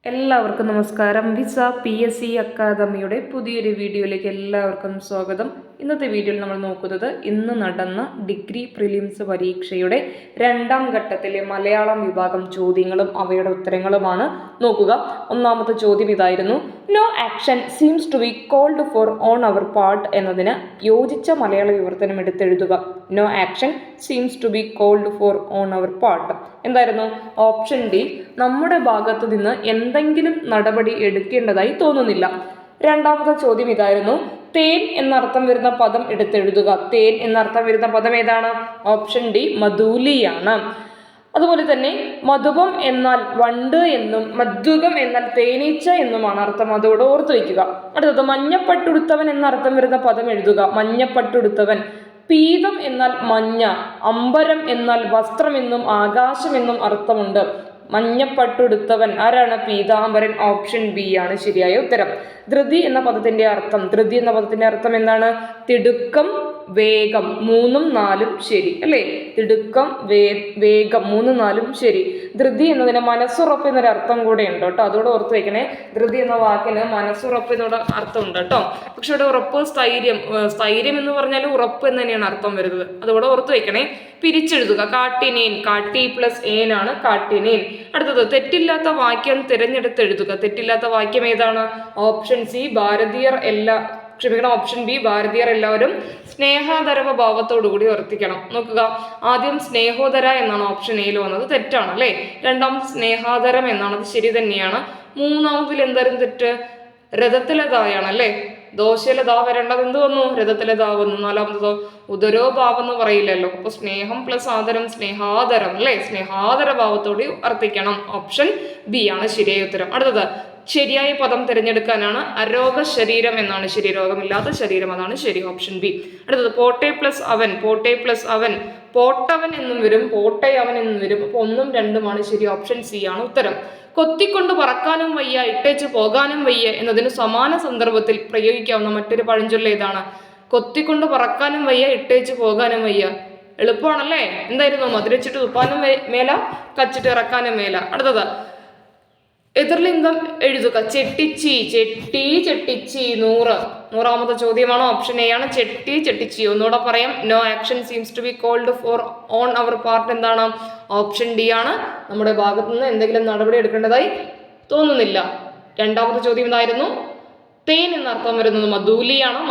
എല്ലാവർക്കും നമസ്കാരം. Visa PSC അക്കാദമിയുടെ പുതിയൊരു വീഡിയോയിലേക്ക് എല്ലാവർക്കും സ്വാഗതം. ഇന്നത്തെ വീഡിയോയിൽ നമ്മൾ നോക്കുന്നത് ഇന്ന് നടന്ന ഡിഗ്രി പ്രിലിംസ് പരീക്ഷയുടെ രണ്ടാം ഘട്ടത്തിലെ മലയാളം വിഭാഗം ചോദ്യങ്ങളും അവയുടെ ഉത്തരങ്ങളുമാണ്. നോക്കുക, ഒന്നാമത്തെ ചോദ്യം ഇതായിരുന്നു: no action seems to be called for on our part എന്നതിന് യോജിച്ച മലയാള വിവർത്തനം എടുത്തെഴുതുക. No action seems to be called for on our part എന്തായിരുന്നു? ഓപ്ഷൻ ഡി, നമ്മുടെ ഭാഗത്തു നിന്ന് എന്തെങ്കിലും നടപടി എടുക്കേണ്ടതായി തോന്നുന്നില്ല. രണ്ടാമത്തെ ചോദ്യം ഇതായിരുന്നു: തേൻ എന്നർത്ഥം വരുന്ന പദം എടുത്തെഴുതുക. തേൻ എന്നർത്ഥം വരുന്ന പദം ഏതാണ്? ഓപ്ഷൻ ഡി, മധൂലിയാണ്. അതുപോലെ തന്നെ മധുപം എന്നാൽ വണ്ട് എന്നും മദ്ദുകം എന്നാൽ തേനീച്ച എന്നുമാണ് അർത്ഥം. അതോടെ ഓർത്തു വയ്ക്കുക. അടുത്തത് മഞ്ഞപ്പട്ടുടുത്തവൻ എന്നർത്ഥം വരുന്ന പദം എഴുതുക. മഞ്ഞപ്പട്ടുടുത്തവൻ. പീതം എന്നാൽ മഞ്ഞ, അമ്പരം എന്നാൽ വസ്ത്രമെന്നും ആകാശമെന്നും അർത്ഥമുണ്ട്. മഞ്ഞപ്പട്ടുടുത്തവൻ ആരാണ്? പീതാംബരൻ. ഓപ്ഷൻ ബി ആണ് ശരിയായ ഉത്തരം. ധൃതി എന്ന പദത്തിന്റെ അർത്ഥം എന്താണ്? തിടുക്കം, വേഗം. 3ഉം 4ഉം ശരി അല്ലേ? തിടുക്കം, വേഗം. 3ഉം 4ഉം ശരി. ധൃതി എന്നതിന് മനസ്സുറപ്പ് എന്നൊരു അർത്ഥം കൂടെ ഉണ്ട് കേട്ടോ. അതോടെ ഓർത്ത് വെക്കണേ. ധൃതി എന്ന വാക്കിന് മനസ്സുറപ്പ് എന്നോട് അർത്ഥം ഉണ്ട് കേട്ടോ. പക്ഷെ ഇവിടെ ഉറപ്പ്, സ്ഥൈര്യം എന്ന് പറഞ്ഞാൽ ഉറപ്പ് എന്ന് തന്നെയാണ് അർത്ഥം വരുന്നത്. അതോടെ ഓർത്ത് വെക്കണേ. പിരിച്ചെഴുതുക. കാട്ടിനേൻ. കാട്ടി പ്ലസ് ഏനാണ് കാട്ടിനേൻ. അടുത്തത് തെറ്റില്ലാത്ത വാക്യം തിരഞ്ഞെടുത്തെഴുതുക. തെറ്റില്ലാത്ത വാക്യം ഏതാണ്? ഓപ്ഷൻ സി, ഓപ്ഷൻ ബി, ഭാരതീയർ എല്ലാവരും സ്നേഹാദരവ ഭാവത്തോടുകൂടി വർത്തിക്കണം. നോക്കുക, ആദ്യം സ്നേഹോദര എന്നാണ് ഓപ്ഷൻ എയിൽ വന്നത്, തെറ്റാണ് അല്ലേ? രണ്ടാമത് സ്നേഹാദരം എന്നാണ്, അത് ശരി തന്നെയാണ്. മൂന്നാമതിൽ എന്തായാലും തെറ്റ്. രഥത്തിലെ ദായാണ് അല്ലേ? ദോശയിലെ ദാ വരേണ്ടത് എന്ത് വന്നു? രഥത്തിലെ ദാ വന്നു. നാലാമത്തതോ ഉദരോഭാവം എന്ന് പറയില്ലല്ലോ. അപ്പൊ സ്നേഹം പ്ലസ് ആദരം സ്നേഹാദരം അല്ലേ? സ്നേഹാദര ഭാവത്തോടെ വർത്തിക്കണം. ഓപ്ഷൻ ബി ആണ് ശരിയായ ഉത്തരം. അടുത്തത് ശരിയായ പദം തിരഞ്ഞെടുക്കാനാണ്. അരോഗ ശരീരം എന്നാണ് ശരി. രോഗമില്ലാത്ത ശരീരം, അതാണ് ശരി. Option B. അടുത്തത് പോട്ടെ പ്ലസ് അവൻ. പോട്ടെ പ്ലസ് അവൻ. പോട്ടവൻ എന്നും വരും, പോട്ടയവൻ എന്നും വരും. അപ്പൊ 1ഉം 2ഉമാണ് ശരി. ഓപ്ഷൻ സി ആണ് ഉത്തരം. കൊത്തിക്കൊണ്ട് പറക്കാനും വയ്യ, ഇട്ടേച്ച് പോകാനും വയ്യ എന്നതിന് സമാന സന്ദർഭത്തിൽ പ്രയോഗിക്കാവുന്ന മറ്റൊരു പഴഞ്ചൊല്ല് ഏതാണ്? കൊത്തിക്കൊണ്ട് പറക്കാനും വയ്യ, ഇട്ടേച്ച് പോകാനും വയ്യ. എളുപ്പമാണല്ലേ? എന്തായിരുന്നു? മധുരച്ചിട്ട് തുപ്പാനും മേല, കച്ചിട്ട് ഇറക്കാനും മേല. അടുത്തത് എതിർലിംഗം എഴുതുക. ചെട്ടിച്ചി. ചെട്ടി, ചെട്ടിച്ചി. 100. 100ാമത്തെ ചോദ്യമാണ്. ഓപ്ഷൻ എ ആണ്. ചെട്ടി, ചെട്ടിച്ചി. ഒന്നുകൂടെ പറയാം. No action seems to be called for on our part എന്താണ്? ഓപ്ഷൻ ഡി ആണ്. നമ്മുടെ ഭാഗത്തു നിന്ന് എന്തെങ്കിലും നടപടി എടുക്കേണ്ടതായി തോന്നുന്നില്ല. രണ്ടാമത്തെ ചോദ്യം ഇതായിരുന്നു: തേൻ എന്നർത്ഥം വരുന്നത് മധൂലിയാണ്.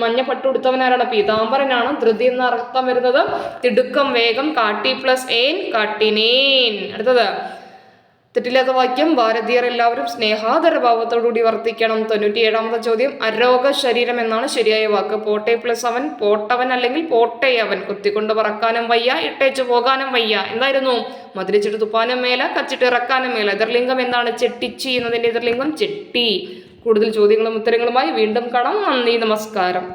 മഞ്ഞപ്പട്ടുടുത്തവനാരാണ്? പീതാംബരനാണ്. ധൃതി എന്ന അർത്ഥം വരുന്നത് തിടുക്കം, വേഗം. കാട്ടി പ്ലസ് ഏൻ കാട്ടിനേൻ. അടുത്തത് തെറ്റില്ലാത്ത വാക്യം ഭാരതീയർ എല്ലാവരും സ്നേഹാദരഭാവത്തോടുകൂടി വർത്തിക്കണം. 97ാമത്തെ ചോദ്യം: അരോഗ ശരീരം എന്നാണ് ശരിയായ വാക്ക്. പോട്ടെ പ്ലസ് അവൻ. പോട്ടവൻ അല്ലെങ്കിൽ പോട്ടയവൻ. കുത്തിക്കൊണ്ട് പറക്കാനും വയ്യ, ഇട്ടേച്ചു പോകാനും വയ്യ. എന്തായിരുന്നു? മധുരിച്ചിട്ട് തുപ്പാനും മേല, കച്ചിട്ട് ഇറക്കാനും മേല. എതിർലിംഗം എന്താണ്? ചെട്ടിച്ചി എന്നതിന്റെ എതിർലിംഗം ചെട്ടി. കൂടുതൽ ചോദ്യങ്ങളും ഉത്തരങ്ങളുമായി വീണ്ടും കാണാം. നന്ദി, നമസ്കാരം.